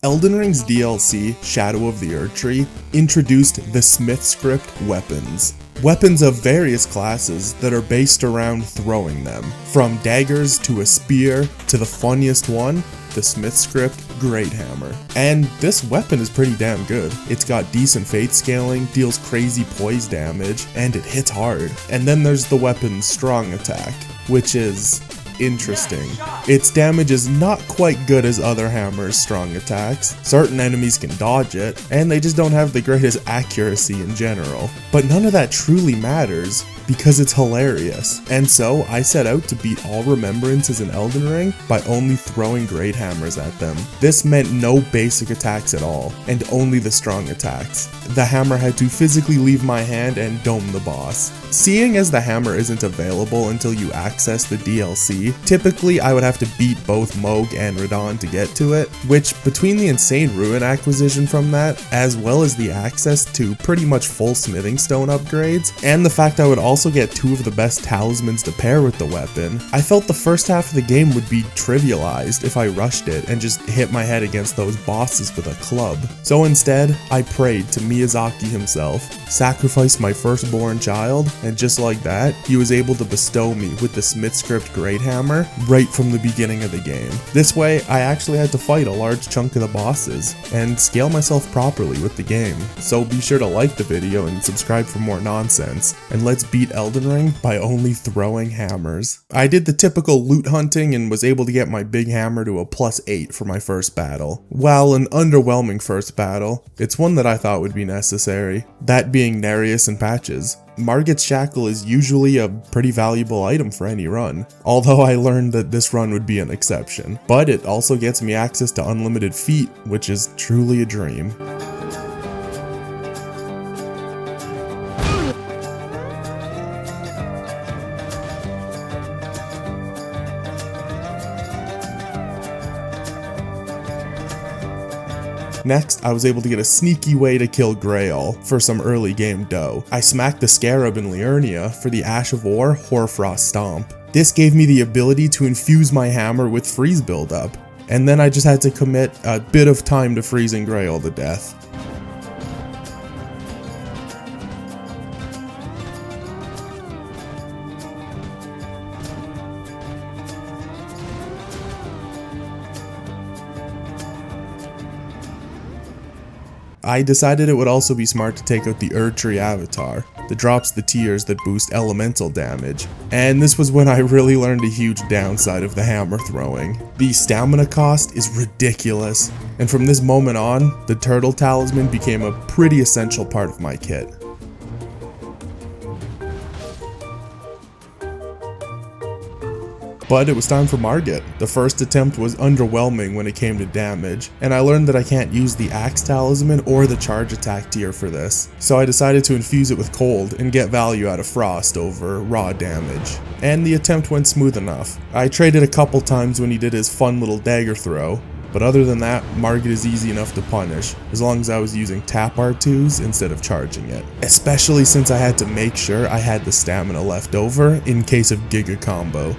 Elden Ring's DLC, Shadow of the Erdtree, introduced the Smithscript weapons. Weapons of various classes that are based around throwing them. From daggers to a spear to the funniest one, the Smithscript Greathammer. And this weapon is pretty damn good. It's got decent fate scaling, deals crazy poise damage, and it hits hard. And then there's the weapon's strong attack, which is interesting. Its damage is not quite good as other hammers' strong attacks. Certain enemies can dodge it, and they just don't have the greatest accuracy in general. But none of that truly matters, because it's hilarious. And so I set out to beat all remembrances in Elden Ring by only throwing great hammers at them. This meant no basic attacks at all, and only the strong attacks. The hammer had to physically leave my hand and dome the boss. Seeing as the hammer isn't available until you access the DLC, typically I would have to beat both Moog and Radahn to get to it, which between the insane ruin acquisition from that, as well as the access to pretty much full smithing stone upgrades, and the fact I would also get two of the best talismans to pair with the weapon, I felt the first half of the game would be trivialized if I rushed it and just hit my head against those bosses with a club. So instead, I prayed to Miyazaki himself, sacrificed my firstborn child, and just like that, he was able to bestow me with the Smithscript Greathammer right from the beginning of the game. This way, I actually had to fight a large chunk of the bosses and scale myself properly with the game. So be sure to like the video and subscribe for more nonsense, and let's beat Elden Ring by only throwing hammers. I did the typical loot hunting and was able to get my big hammer to a +8 for my first battle. While an underwhelming first battle, it's one that I thought would be necessary, that being Nereus and Patches. Margit's Shackle is usually a pretty valuable item for any run, although I learned that this run would be an exception. But it also gets me access to unlimited feet, which is truly a dream. Next, I was able to get a sneaky way to kill Grail for some early game dough. I smacked the Scarab in Liurnia for the Ash of War Hoarfrost Stomp. This gave me the ability to infuse my hammer with freeze buildup, and then I just had to commit a bit of time to freezing Grail to death. I decided it would also be smart to take out the Erdtree avatar that drops the tears that boost elemental damage, and this was when I really learned a huge downside of the hammer throwing. The stamina cost is ridiculous, and from this moment on, the turtle talisman became a pretty essential part of my kit. But it was time for Margit. The first attempt was underwhelming when it came to damage, and I learned that I can't use the Axe Talisman or the Charge Attack tier for this, so I decided to infuse it with Cold and get value out of Frost over raw damage. And the attempt went smooth enough. I traded a couple times when he did his fun little dagger throw, but other than that, Margit is easy enough to punish, as long as I was using tap R2s instead of charging it. Especially since I had to make sure I had the stamina left over in case of Giga Combo.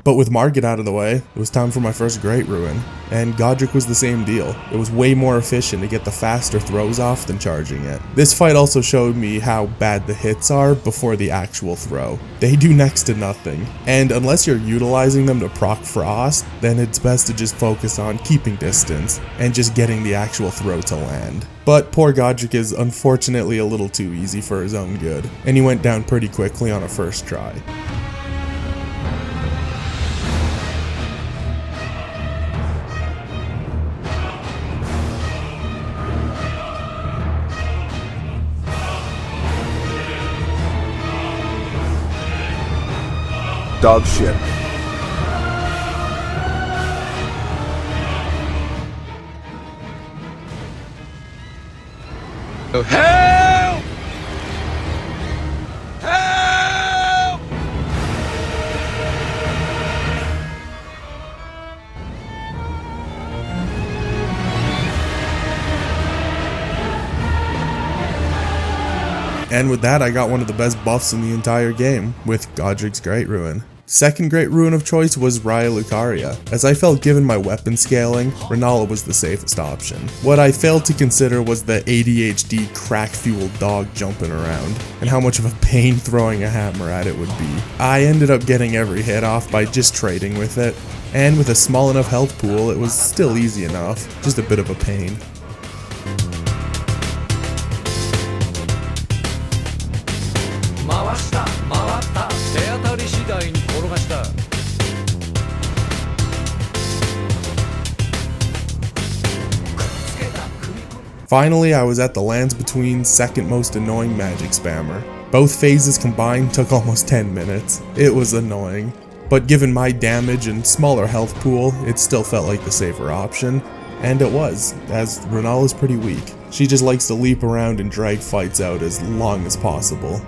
But with Margit out of the way, it was time for my first Great Ruin, and Godric was the same deal. It was way more efficient to get the faster throws off than charging it. This fight also showed me how bad the hits are before the actual throw. They do next to nothing, and unless you're utilizing them to proc Frost, then it's best to just focus on keeping distance and just getting the actual throw to land. But poor Godric is unfortunately a little too easy for his own good, and he went down pretty quickly on a first try. Dog shit. Oh, help! Help! And with that, I got one of the best buffs in the entire game, with Godric's Great Ruin. Second Great Ruin of choice was Raya Lucaria, as I felt given my weapon scaling, Renala was the safest option. What I failed to consider was the ADHD crack-fueled dog jumping around, and how much of a pain throwing a hammer at it would be. I ended up getting every hit off by just trading with it, and with a small enough health pool, it was still easy enough, just a bit of a pain. Finally, I was at the Lands Between second most annoying magic spammer. Both phases combined took almost 10 minutes. It was annoying. But given my damage and smaller health pool, it still felt like the safer option. And it was, as Renala's pretty weak. She just likes to leap around and drag fights out as long as possible.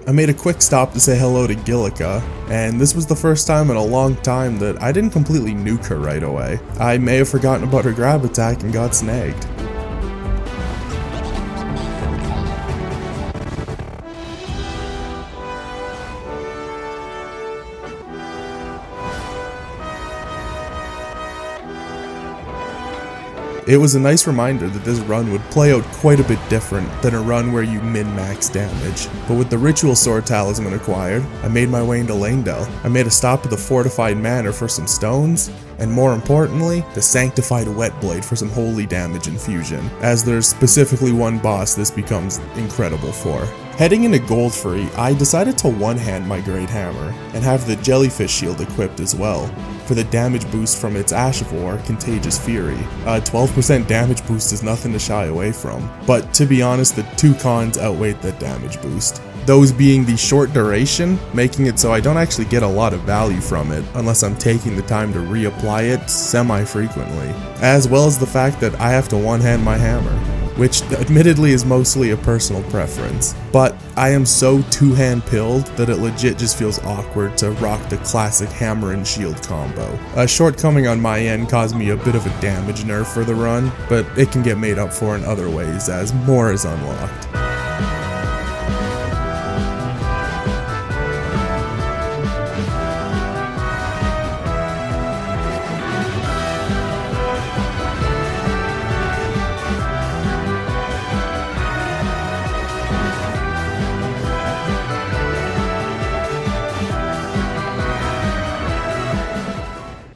I made a quick stop to say hello to Gillica, and this was the first time in a long time that I didn't completely nuke her right away. I may have forgotten about her grab attack and got snagged. It was a nice reminder that this run would play out quite a bit different than a run where you min-max damage. But with the Ritual Sword Talisman acquired, I made my way into Lanedale. I made a stop at the Fortified Manor for some stones, and more importantly, the Sanctified Wet Blade for some holy damage infusion, as there's specifically one boss this becomes incredible for. Heading into Goldfree, I decided to one-hand my Great Hammer, and have the Jellyfish Shield equipped as well, for the damage boost from its Ash of War, Contagious Fury. A 12% damage boost is nothing to shy away from, but to be honest, the two cons outweighed the damage boost. Those being the short duration, making it so I don't actually get a lot of value from it unless I'm taking the time to reapply it semi-frequently, as well as the fact that I have to one-hand my hammer, which admittedly is mostly a personal preference, but I am so two-hand pilled that it legit just feels awkward to rock the classic hammer and shield combo. A shortcoming on my end caused me a bit of a damage nerf for the run, but it can get made up for in other ways as more is unlocked.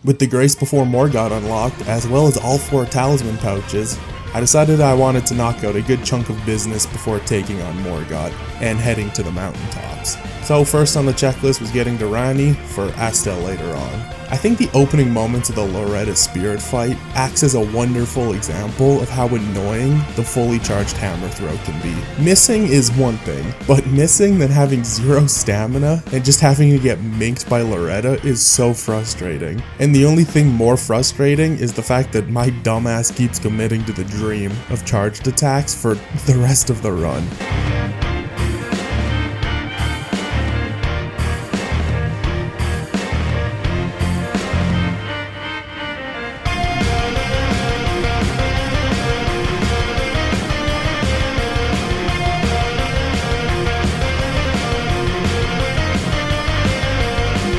With the Grace Before Morgott unlocked, as well as all 4 talisman pouches, I decided I wanted to knock out a good chunk of business before taking on Morgott and heading to the mountaintops. So first on the checklist was getting to Ranni, for Astel later on. I think the opening moments of the Loretta Spirit fight acts as a wonderful example of how annoying the fully charged hammer throw can be. Missing is one thing, but missing then having 0 stamina and just having to get minked by Loretta is so frustrating. And the only thing more frustrating is the fact that my dumbass keeps committing to the dream of charged attacks for the rest of the run.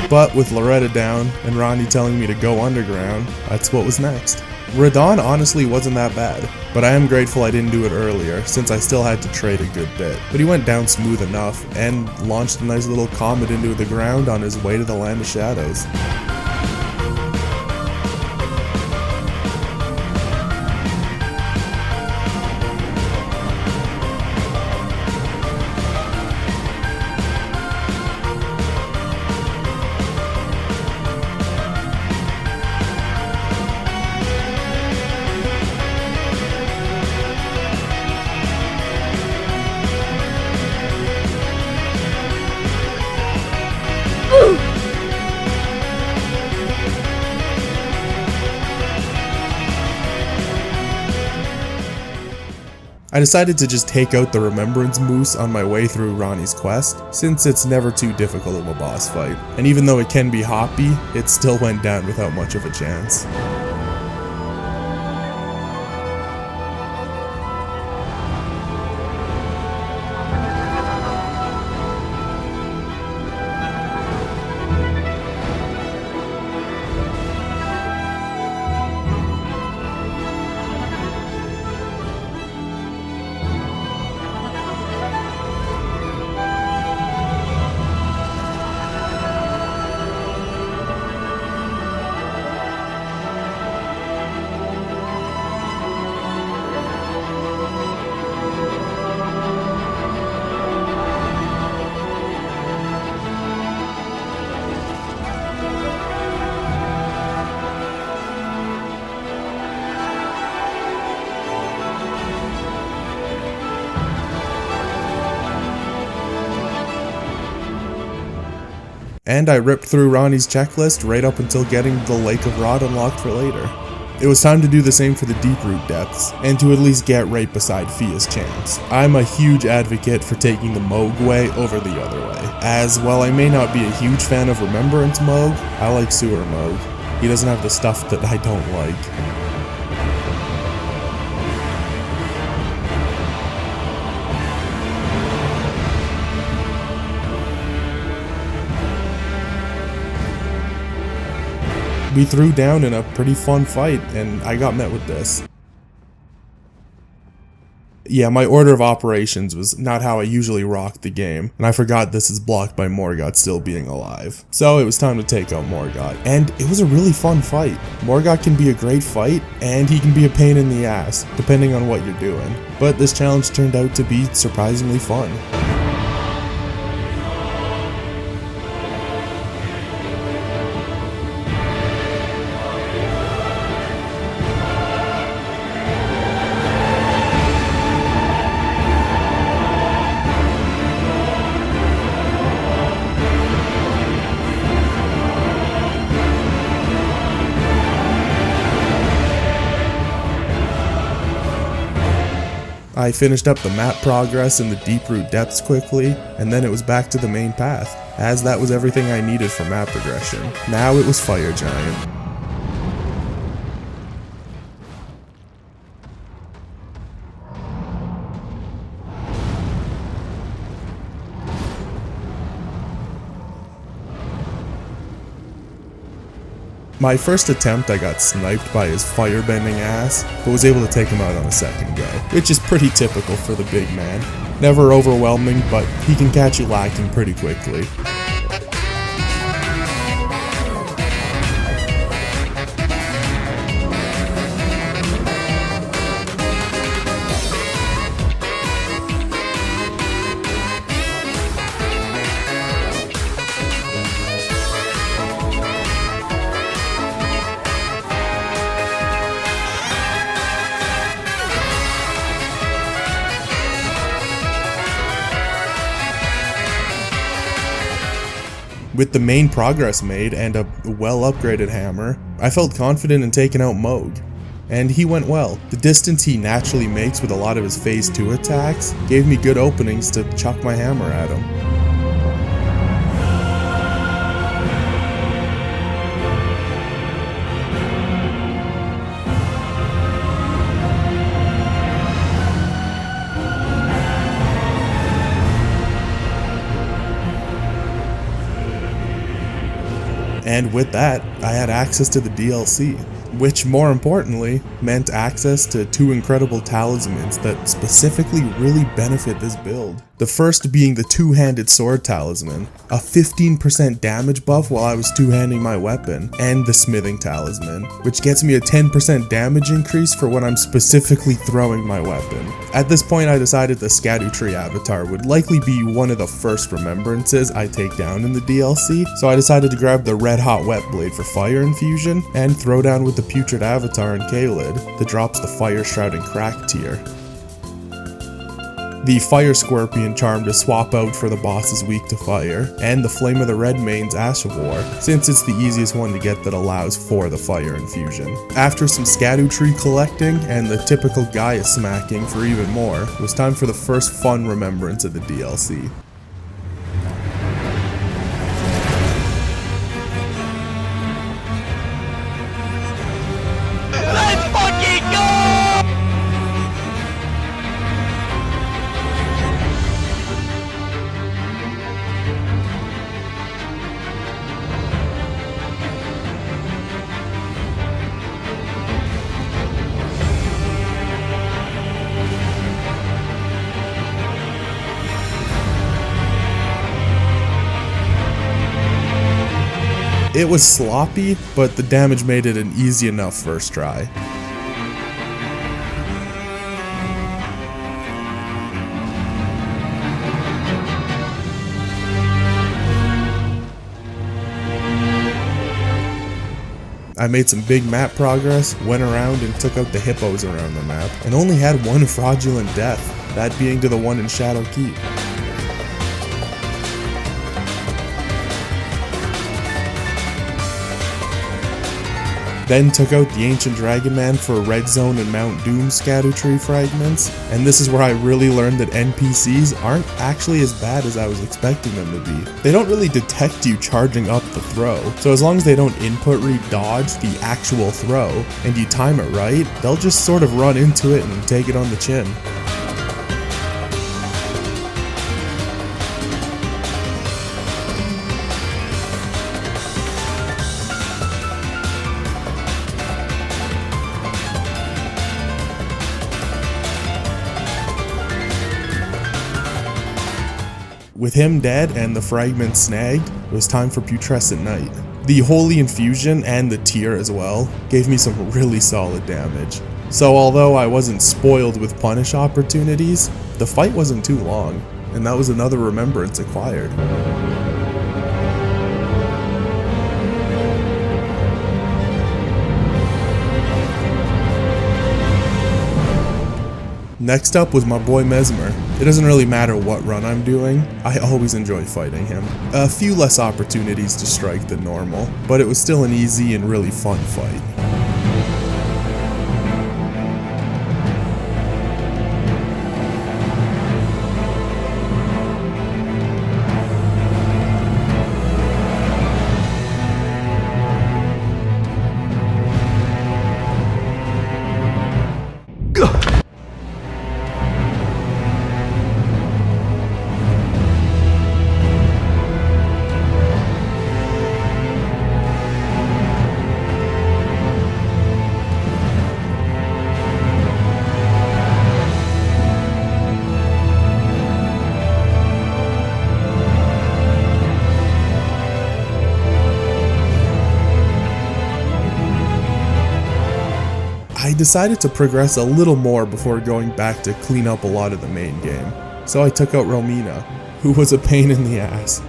But with Loretta down and Ronnie telling me to go underground, that's what was next. Radon honestly wasn't that bad, but I am grateful I didn't do it earlier since I still had to trade a good bit. But he went down smooth enough and launched a nice little comet into the ground on his way to the Land of Shadows. I decided to just take out the Remembrance Moose on my way through Ronnie's quest, since it's never too difficult of a boss fight, and even though it can be hoppy, it still went down without much of a chance. And I ripped through Ronnie's checklist right up until getting the Lake of Rot unlocked for later. It was time to do the same for the Deep Root depths, and to at least get right beside Fia's champs. I'm a huge advocate for taking the Moog way over the other way, as while I may not be a huge fan of Remembrance Moog, I like Sewer Moog. He doesn't have the stuff that I don't like. We threw down in a pretty fun fight, and I got met with this. Yeah, my order of operations was not how I usually rock the game, and I forgot this is blocked by Morgott still being alive. So it was time to take out Morgott, and it was a really fun fight. Morgott can be a great fight, and he can be a pain in the ass, depending on what you're doing. But this challenge turned out to be surprisingly fun. I finished up the map progress in the Deep Root depths quickly, and then it was back to the main path, as that was everything I needed for map progression. Now it was Fire Giant. My first attempt I got sniped by his firebending ass, but was able to take him out on a second go, which is pretty typical for the big man. Never overwhelming, but he can catch you lacking pretty quickly. With the main progress made and a well upgraded hammer, I felt confident in taking out Moog. And he went well. The distance he naturally makes with a lot of his phase 2 attacks gave me good openings to chuck my hammer at him. And with that, I had access to the DLC, which more importantly meant access to 2 incredible talismans that specifically really benefit this build. The first being the two-handed sword talisman, a 15% damage buff while I was two-handing my weapon, and the smithing talisman, which gets me a 10% damage increase for when I'm specifically throwing my weapon. At this point I decided the Scadutree avatar would likely be one of the first remembrances I take down in the DLC, so I decided to grab the red hot wet blade for fire infusion and throw down with the putrid avatar in Kaled that drops the fire shroud and crack tier. The Fire Scorpion charm to swap out for the boss's weak to fire, and the Flame of the Redmane's Ash of War, since it's the easiest one to get that allows for the fire infusion. After some Scadutree collecting and the typical Gaia smacking for even more, it was time for the first fun remembrance of the DLC. Let's fucking go! It was sloppy, but the damage made it an easy enough first try. I made some big map progress, went around and took out the hippos around the map, and only had one fraudulent death, that being to the one in Shadow Keep. Then took out the Ancient Dragon Man for Red Zone and Mount Doom Scadutree fragments, and this is where I really learned that NPCs aren't actually as bad as I was expecting them to be. They don't really detect you charging up the throw, so as long as they don't input read dodge the actual throw, and you time it right, they'll just sort of run into it and take it on the chin. With him dead and the fragments snagged, it was time for Putrescent Knight. The Holy Infusion and the Tear as well gave me some really solid damage. So although I wasn't spoiled with punish opportunities, the fight wasn't too long, and that was another remembrance acquired. Next up was my boy Mesmer. It doesn't really matter what run I'm doing, I always enjoy fighting him. A few less opportunities to strike than normal, but it was still an easy and really fun fight. I decided to progress a little more before going back to clean up a lot of the main game, so I took out Romina, who was a pain in the ass.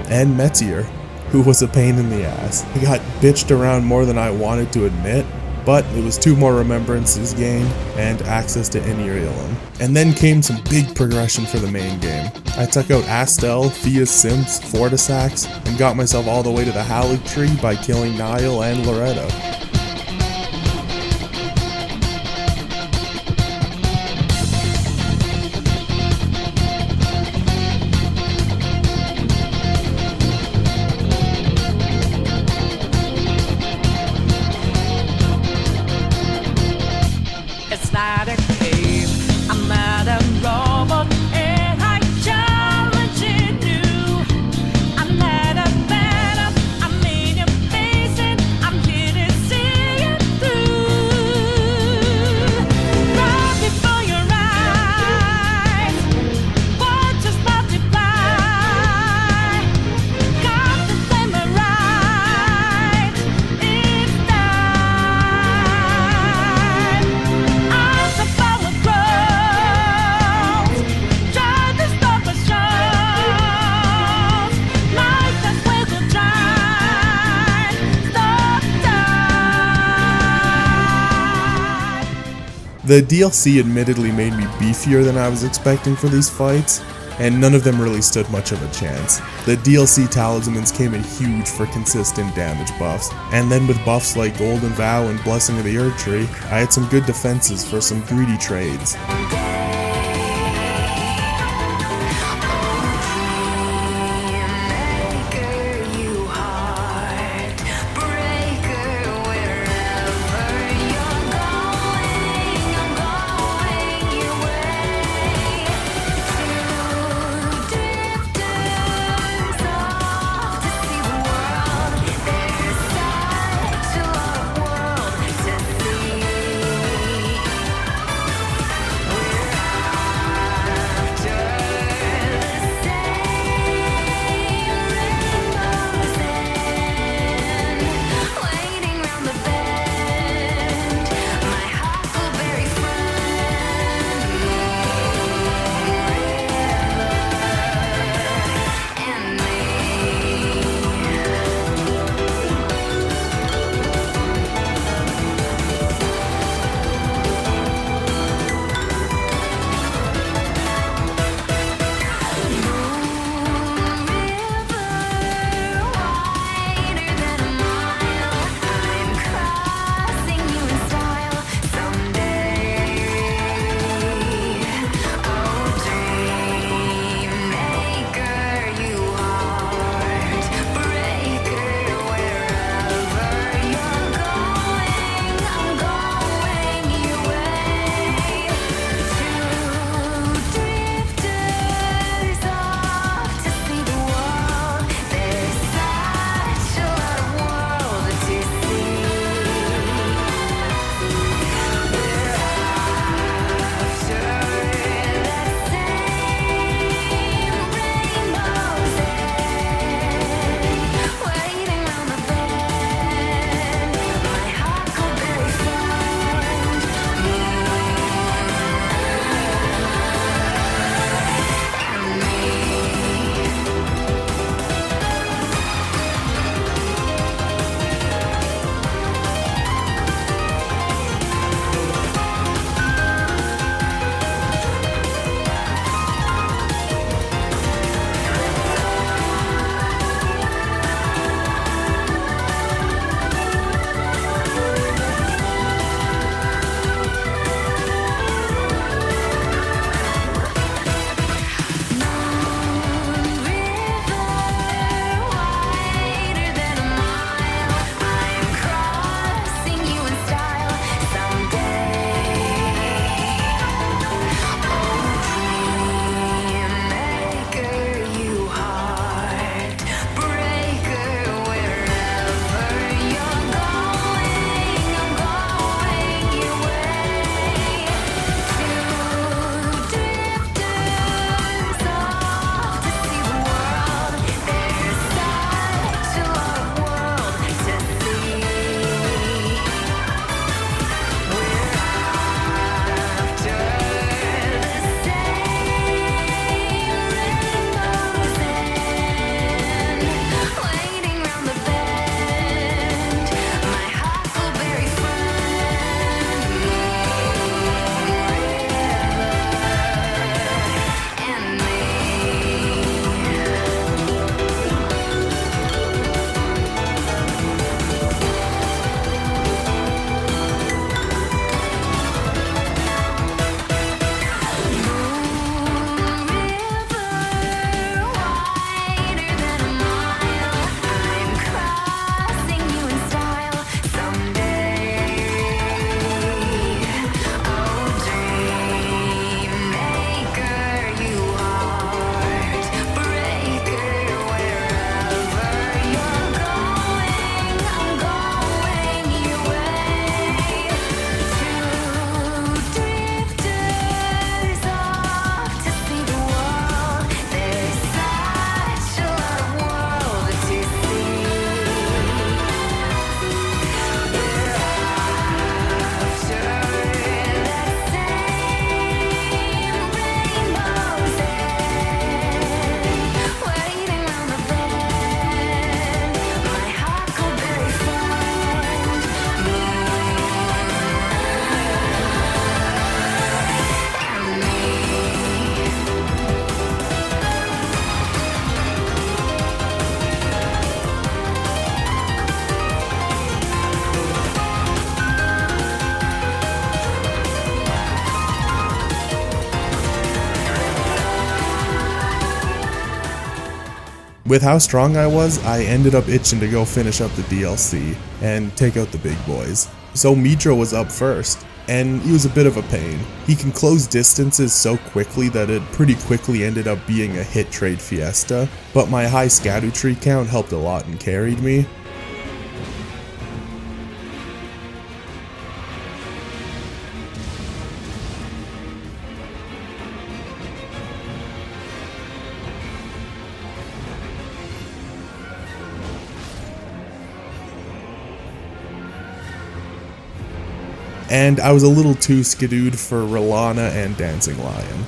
And Metier, who was a pain in the ass. I got bitched around more than I wanted to admit, but it was 2 more remembrances gained and access to Enirielum. And then came some big progression for the main game. I took out Astel, Thea Simps, Fortisax, and got myself all the way to the Halig Tree by killing Niall and Loretto. It's not a game, I'm not a robot, and I'm challenging you. The DLC admittedly made me beefier than I was expecting for these fights, and none of them really stood much of a chance. The DLC talismans came in huge for consistent damage buffs, and then with buffs like Golden Vow and Blessing of the Erd Tree, I had some good defenses for some greedy trades. with how strong I was, I ended up itching to go finish up the DLC and take out the big boys. So Mitra was up first, and he was a bit of a pain. He can close distances so quickly that it pretty quickly ended up being a hit trade fiesta, but my high Scadutree count helped a lot and carried me. And I was a little too skidooed for Rolana and Dancing Lion.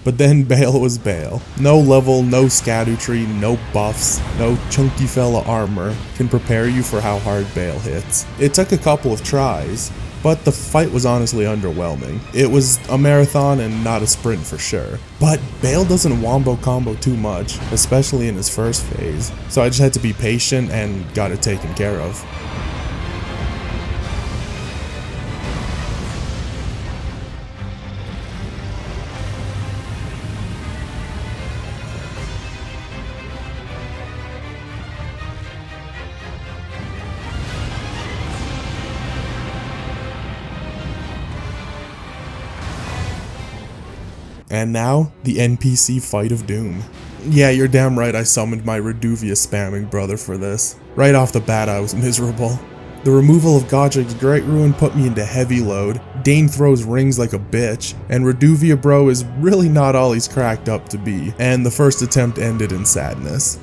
But then Bale was Bale. No level, no Scadutree, no buffs, no chunky fella armor can prepare you for how hard Bale hits. It took a couple of tries, but the fight was honestly underwhelming. It was a marathon and not a sprint for sure. But Bale doesn't wombo combo too much, especially in his first phase, so I just had to be patient and got it taken care of. And now, the NPC Fight of Doom. Yeah, you're damn right I summoned my Reduvia spamming brother for this. Right off the bat I was miserable. The removal of Godric's Great Ruin put me into heavy load, Dane throws rings like a bitch, and Reduvia bro is really not all he's cracked up to be, and the first attempt ended in sadness.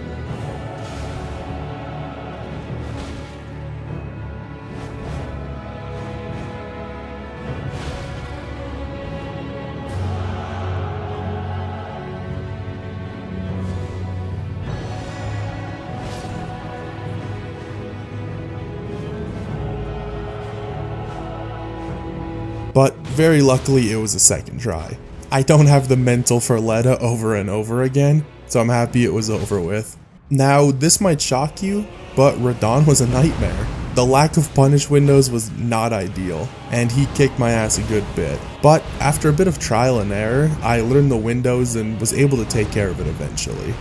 But very luckily it was a second try. I don't have the mental for Leda over and over again, so I'm happy it was over with. Now this might shock you, but Radahn was a nightmare. The lack of punish windows was not ideal, and he kicked my ass a good bit. But after a bit of trial and error, I learned the windows and was able to take care of it eventually.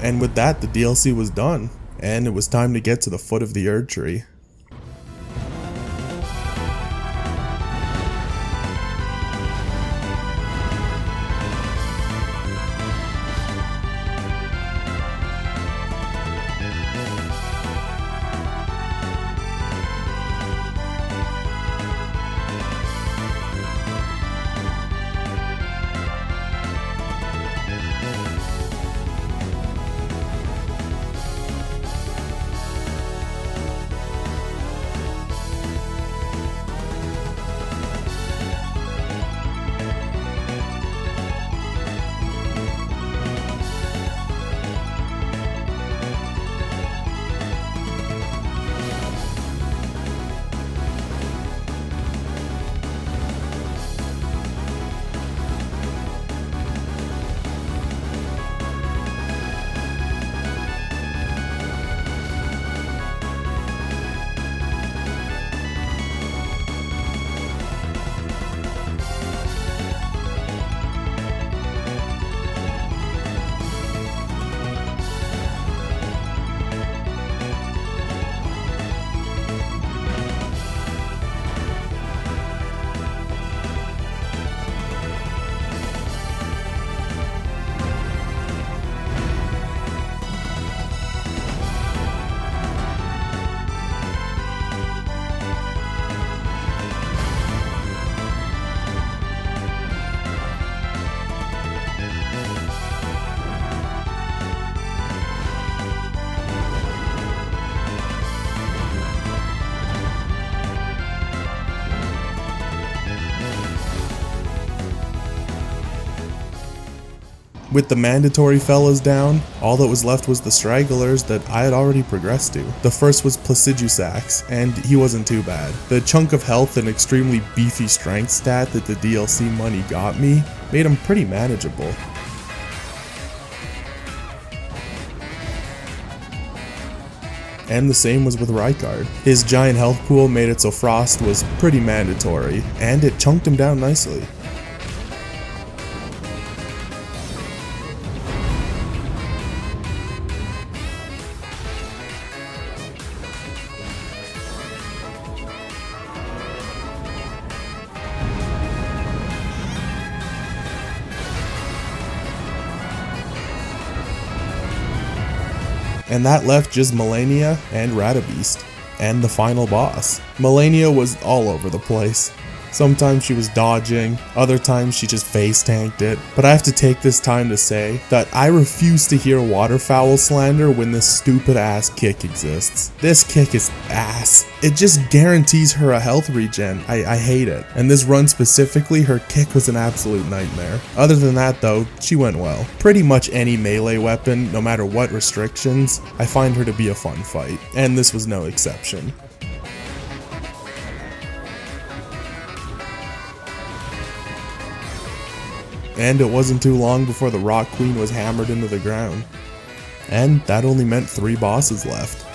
And with that, the DLC was done, and it was time to get to the foot of the Erd Tree. With the mandatory fellas down, all that was left was the stragglers that I had already progressed to. The first was Placidusax, and he wasn't too bad. The chunk of health and extremely beefy strength stat that the DLC money got me made him pretty manageable. And the same was with Rykard. His giant health pool made it so Frost was pretty mandatory, and it chunked him down nicely. And that left just Melania and Radabeast, and the final boss. Melania was all over the place. Sometimes she was dodging, other times she just face tanked it. But I have to take this time to say that I refuse to hear waterfowl slander when this stupid ass kick exists. This kick is ass. It just guarantees her a health regen. I hate it. And this run specifically, her kick was an absolute nightmare. Other than that though, she went well. Pretty much any melee weapon, no matter what restrictions, I find her to be a fun fight. And this was no exception. And it wasn't too long before the Rock Queen was hammered into the ground. And that only meant 3 bosses left.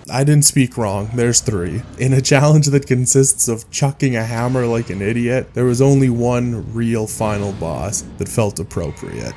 I didn't speak wrong, there's 3. In a challenge that consists of chucking a hammer like an idiot, there was only one real final boss that felt appropriate.